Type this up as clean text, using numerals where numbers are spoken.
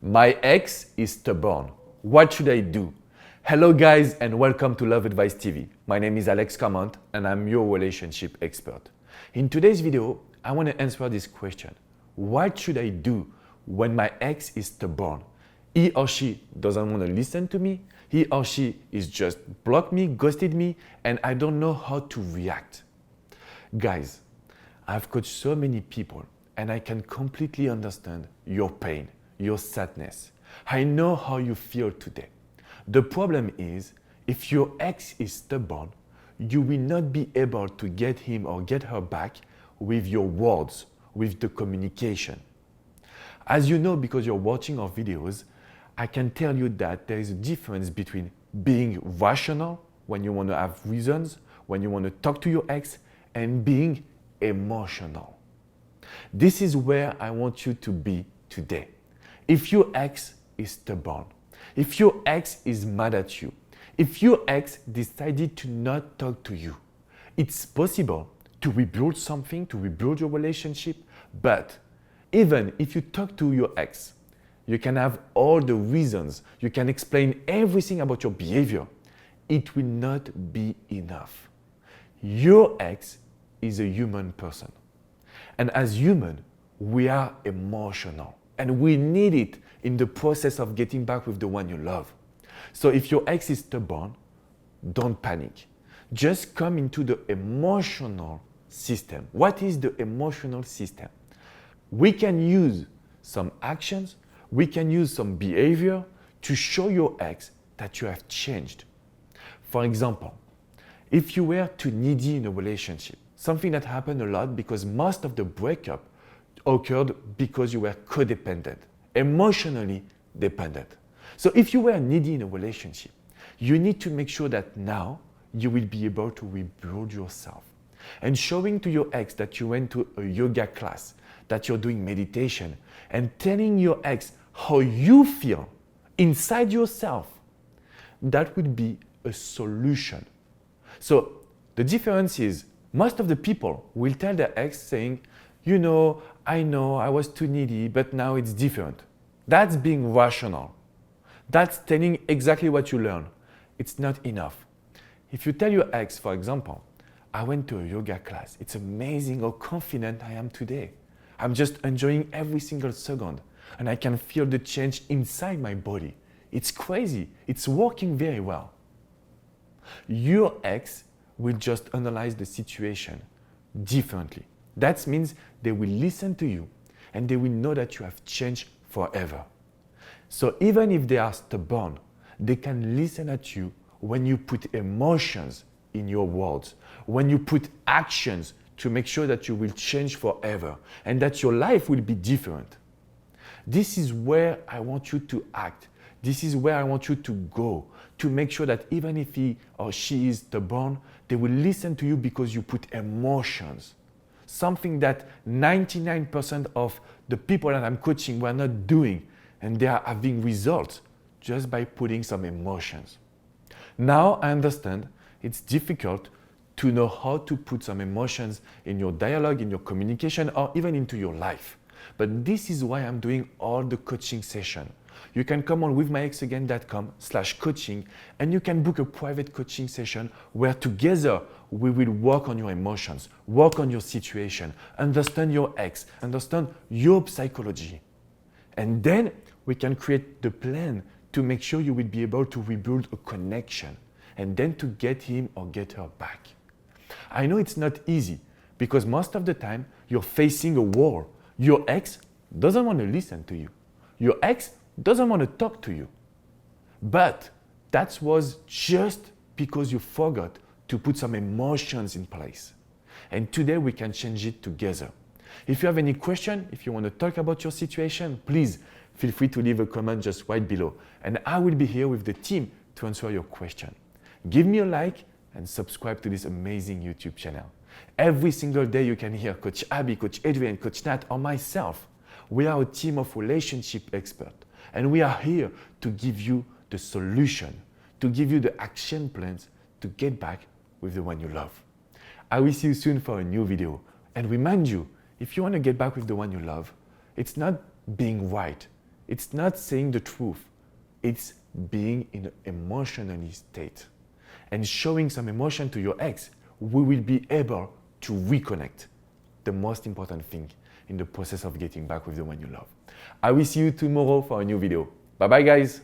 My ex is stubborn. What should I do? Hello guys and welcome to Love Advice TV. My name is Alex Comment and I'm your relationship expert. In today's video, I want to answer this question. What should I do when my ex is stubborn? He or she doesn't want to listen to me. He or she is just blocked me, ghosted me, and I don't know how to react. Guys, I've coached so many people and I can completely understand your pain, your sadness. I know how you feel today. The problem is, if your ex is stubborn, you will not be able to get him or get her back with your words, with the communication. As you know, because you're watching our videos, I can tell you that there is a difference between being rational, when you want to have reasons, when you want to talk to your ex, and being emotional. This is where I want you to be today. If your ex is stubborn, if your ex is mad at you, if your ex decided to not talk to you, it's possible to rebuild something, to rebuild your relationship, but even if you talk to your ex, you can have all the reasons, you can explain everything about your behavior. It will not be enough. Your ex is a human person. And as human, we are emotional. And we need it in the process of getting back with the one you love. So if your ex is stubborn, don't panic. Just come into the emotional system. What is the emotional system? We can use some actions, we can use some behavior to show your ex that you have changed. For example, if you were too needy in a relationship, something that happened a lot because most of the breakup occurred because you were codependent, emotionally dependent. So if you were needy in a relationship, you need to make sure that now you will be able to rebuild yourself. And showing to your ex that you went to a yoga class, that you're doing meditation, and telling your ex how you feel inside yourself, that would be a solution. So the difference is most of the people will tell their ex saying, I know I was too needy, but now it's different. That's being rational. That's telling exactly what you learn. It's not enough. If you tell your ex, for example, I went to a yoga class. It's amazing how confident I am today. I'm just enjoying every single second and I can feel the change inside my body. It's crazy. It's working very well. Your ex will just analyze the situation differently. That means they will listen to you and they will know that you have changed forever. So even if they are stubborn, they can listen at you when you put emotions in your words, when you put actions to make sure that you will change forever and that your life will be different. This is where I want you to act. This is where I want you to go to make sure that even if he or she is stubborn, they will listen to you because you put emotions. Something that 99% of the people that I'm coaching were not doing, and they are having results just by putting some emotions. Now I understand it's difficult to know how to put some emotions in your dialogue, in your communication, or even into your life. But this is why I'm doing all the coaching session. You can come on withmyexagain.com/coaching and you can book a private coaching session where together we will work on your emotions, work on your situation, understand your ex, understand your psychology. And then we can create the plan to make sure you will be able to rebuild a connection and then to get him or get her back. I know it's not easy because most of the time you're facing a wall. Your ex doesn't want to listen to you. Your ex doesn't want to talk to you. But that was just because you forgot to put some emotions in place. And today we can change it together. If you have any question, if you want to talk about your situation, please feel free to leave a comment just right below. And I will be here with the team to answer your question. Give me a like and subscribe to this amazing YouTube channel. Every single day you can hear Coach Abby, Coach Adrian, Coach Nat, or myself. We are a team of relationship experts. And we are here to give you the solution, to give you the action plans to get back with the one you love. I will see you soon for a new video. And remind you, if you want to get back with the one you love, it's not being right, It's not saying the truth. It's being in an emotionally state. And showing some emotion to your ex, we will be able to reconnect. The most important thing in the process of getting back with the one you love. I will see you tomorrow for a new video. Bye bye guys.